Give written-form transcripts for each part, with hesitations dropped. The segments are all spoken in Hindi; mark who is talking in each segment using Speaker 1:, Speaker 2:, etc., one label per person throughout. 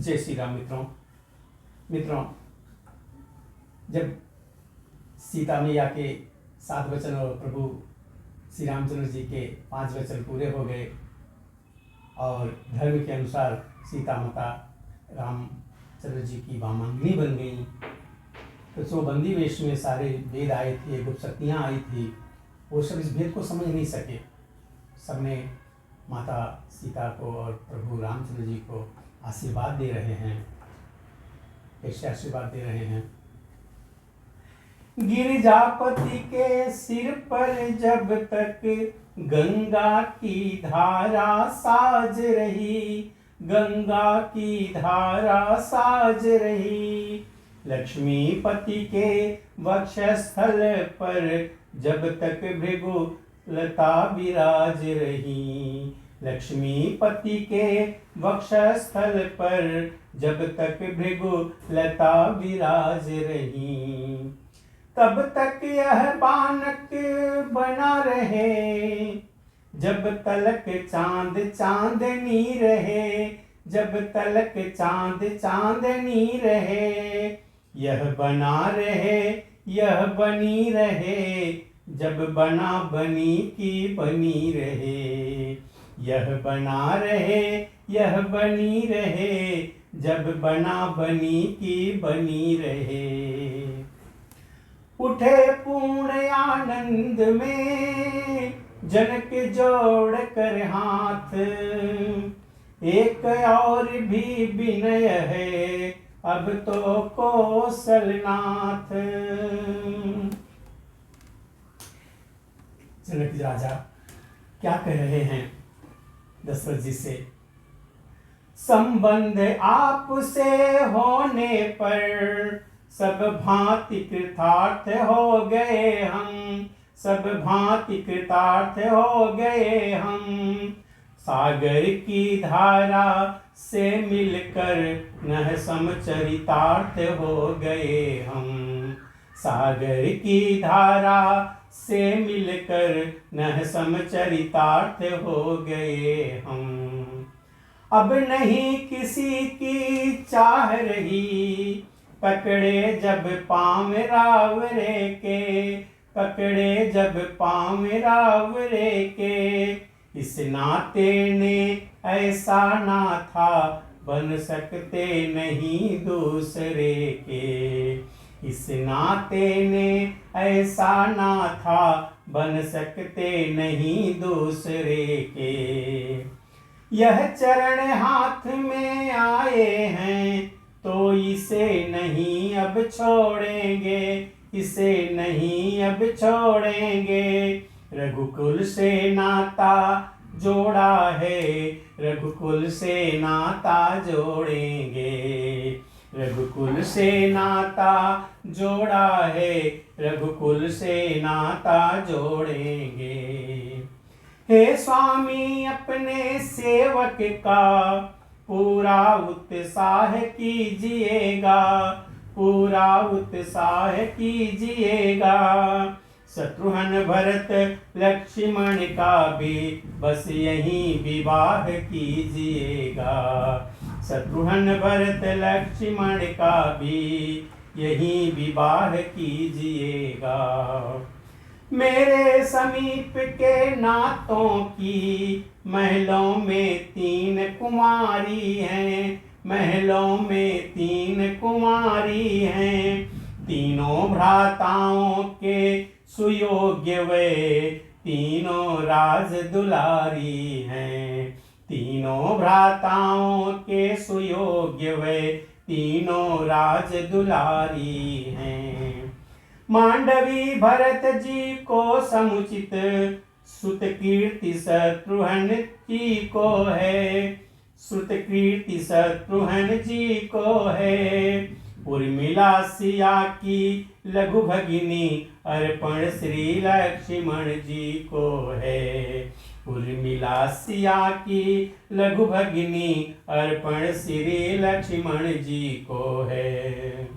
Speaker 1: जय श्री राम मित्रों, जब सीता मैया के 7 वचन और प्रभु श्री रामचंद्र जी के 5 वचन पूरे हो गए और धर्म के अनुसार सीता माता रामचंद्र जी की वामांगिनी बन गई, तो जो बंदी वेश में सारे वेद आए थे, गुप्त शक्तियाँ आई थी, वो सब इस भेद को समझ नहीं सके। सबने माता सीता को और प्रभु रामचंद्र जी को आशीर्वाद दे रहे हैं। कैसे आशीर्वाद दे रहे हैं? गिरिजापति के सिर पर जब तक गंगा की धारा साज रही, गंगा की धारा साज रही। लक्ष्मीपति के वक्षस्थल पर जब तक भृगु लता विराज रही, लक्ष्मीपति के वक्षस्थल पर जब तक भृगु लता विराज रही, तब तक यह बानक बना रहे, जब तलक चांद चांदनी रहे, जब तलक चांद चांदनी रहे। यह बना रहे, यह बनी रहे, जब बना बनी की बनी रहे। यह बना रहे, यह बनी रहे, जब बना बनी की बनी रहे। उठे पूर्ण आनंद में जनक जोड़ कर हाथ, एक और भी विनय है अब तो कौशलनाथ। जनक राजा क्या कह रहे हैं दशरथ जी से? संबंध आपसे होने पर सब भांति कृतार्थ हो गए हम, सब भांति कृतार्थ हो गए हम। सागर की धारा से मिलकर नह समचरितार्थ हो गए हम, सागर की धारा से मिलकर नह समचरितार्थ हो गए हम। अब नहीं किसी की चाह रही, पकड़े जब पाँव रावरे के, पकड़े जब पाँव रावरे के। इस नाते ने ऐसा ना था बन सकते नहीं दूसरे के, इस नाते ने ऐसा ना था बन सकते नहीं दूसरे के। यह चरण हाथ में आए हैं तो इसे नहीं अब छोड़ेंगे, इसे नहीं अब छोड़ेंगे। रघुकुल से नाता जोड़ा है, रघुकुल से नाता जोड़ेंगे, रघुकुल से नाता जोड़ा है, रघुकुल से नाता जोड़ेंगे। हे स्वामी अपने सेवक का पूरा उत्साह कीजिएगा, पूरा उत्साह कीजिएगा। शत्रुघ्न भरत लक्ष्मण का भी बस यही विवाह कीजिएगा, शत्रुघ्न भरत लक्ष्मण का भी यही विवाह कीजिएगा। मेरे समीप के नातों की महलों में 3 कुमारी हैं, महलों में 3 कुमारी हैं। तीनों भ्राताओं के सुयोग्य वे तीनों राज दुलारी हैं, तीनों भ्राताओं के सुयोग्य वे तीनों राज दुलारी हैं। मांडवी भरत जी को समुचित सुत कीर्ति शत्रुघ्न जी को है, सुत कीर्ति शत्रुघ्न जी को है। उर्मिला सिया की लघु भगिनी अर्पण श्री लक्ष्मण जी को है, उर्मिला सिया की लघु भगिनी अर्पण श्री लक्ष्मण जी को है।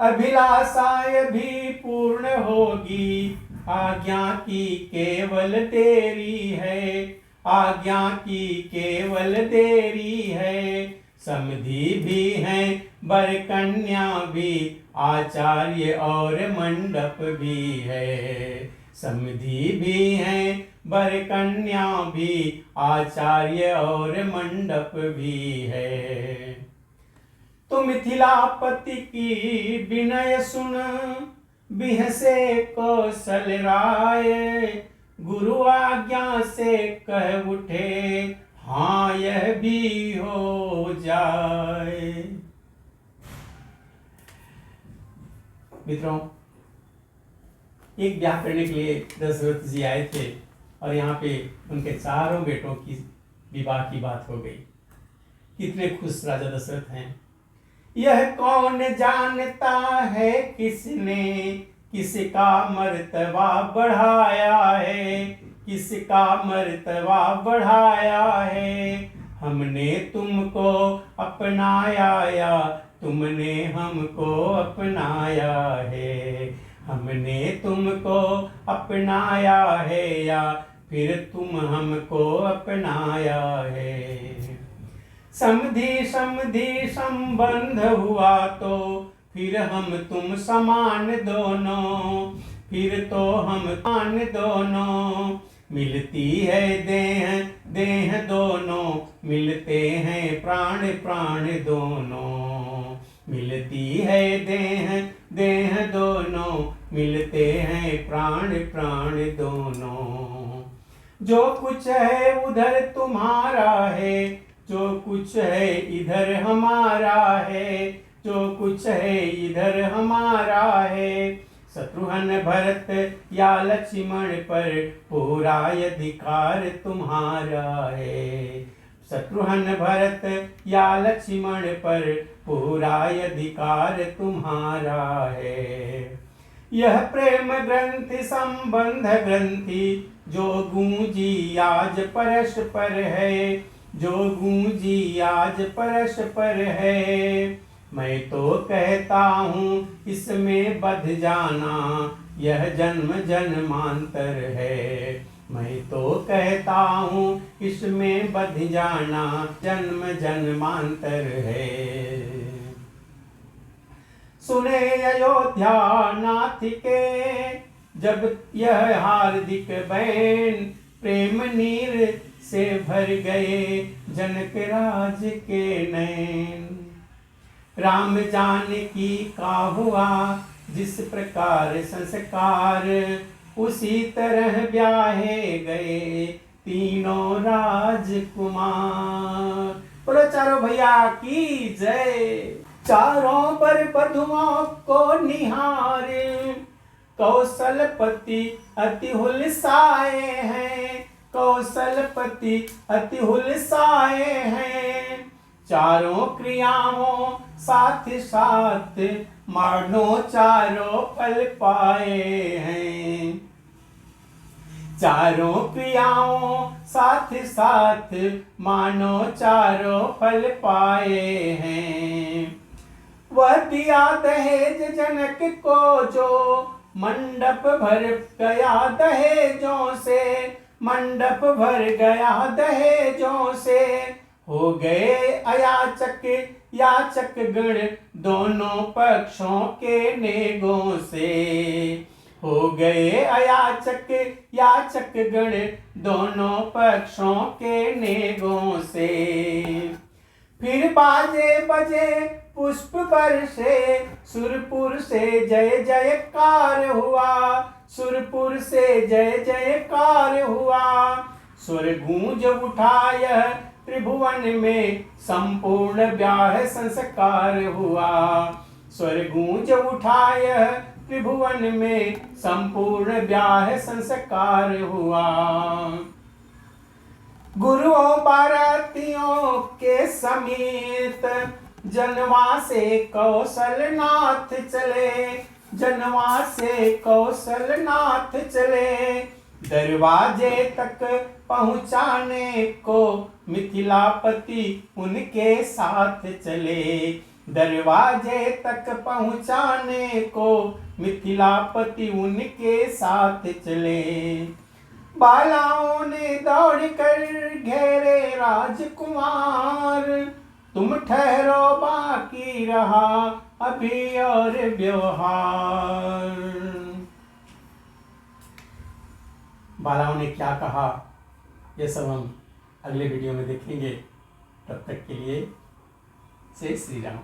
Speaker 1: अभिलाषाएं भी पूर्ण होगी, आज्ञा की केवल तेरी है, आज्ञा की केवल तेरी है। समधी भी हैं वर कन्या भी, आचार्य और मंडप भी है। समधी भी हैं वर कन्या भी, आचार्य और मंडप भी है। तो मिथिलापति की विनय सुन, बिहसे कौशल राय। गुरु आज्ञा से कह उठे, हाँ यह भी हो जाए। मित्रों, एक ब्याह करने के लिए दशरथ जी आए थे और यहाँ पे उनके चारों बेटों की विवाह की बात हो गई। कितने खुश राजा दशरथ हैं। यह कौन जानता है किसने किसका मर्तबा बढ़ाया है, किसका मर्तबा बढ़ाया है। हमने तुमको अपनाया या तुमने हमको अपनाया है। हमने तुमको अपनाया है या फिर तुम हमको अपनाया है। समधी समधी संबंध हुआ तो फिर हम तुम समान दोनों, फिर तो हम समान दोनों। मिलती है देह देह दोनों, मिलते हैं प्राण प्राण दोनों। मिलती है देह देह दोनों, मिलते हैं प्राण प्राण दोनों। जो कुछ है उधर तुम्हारा है, जो कुछ है इधर हमारा है। जो कुछ है इधर हमारा है। शत्रुघ्न भरत या लक्ष्मण पर पूरा अधिकार तुम्हारा है। शत्रुघ्न भरत या लक्ष्मण पर पूरा अधिकार तुम्हारा है। यह प्रेम ग्रंथि संबंध ग्रंथि, जो गूंजी आज परस्पर है, जो गूंजी आज परस्पर है। मैं तो कहता हूँ इसमें बध जाना, यह जन्म जन्मांतर है। मैं तो कहता हूँ इसमें बध जाना, जन्म जन्मांतर है। सुने अयोध्या नाथ के जब यह हार्दिक बैन, प्रेम नीर से भर गए जनक राज के नैन। राम जानकी का हुआ जिस प्रकार संस्कार, उसी तरह ब्याहे गए तीनों राजकुमार। बोलो चारों भैया की जय। चारों पर बधुओं को निहार, कौशलपति अति हुलसाए हैं। कौशलपति अति हुलसाए हैं। चारों क्रियाओं साथ साथ मानो चारों फल पाए हैं। चारों क्रियाओं साथ साथ मानो चारों फल पाए हैं। वह दिया दहेज जनक को जो, मंडप भर गया दहेजों से। मंडप भर गया दहेजों से। हो गए अयाचक याचक गण दोनों पक्षों के नेगों से। हो गए अयाचक याचक गण दोनों पक्षों के नेगों से। फिर बाजे बजे पुष्प बरसे, सुरपुर से जय जयकार हुआ। सुरपुर से जय जयकार हुआ। स्वर गूंज उठाय त्रिभुवन में, संपूर्ण ब्याह संस्कार हुआ। स्वर गूंज उठाय त्रिभुवन में, संपूर्ण ब्याह संस्कार हुआ। गुरुओं बारातियों के समेत जनवा से कौशलनाथ चले। जनवा से कौशलनाथ चले। दरवाजे तक पहुँचाने को मिथिलापति उनके साथ चले। दरवाजे तक पहुँचाने को मिथिलापति उनके साथ चले। बालाओं ने दौड़ कर घेरे राजकुमार। तुम ठहरो बाकी रहा अभी और व्यवहार। बालाओं ने क्या कहा, ये सब हम अगले वीडियो में देखेंगे। तब तक के लिए जय श्री राम।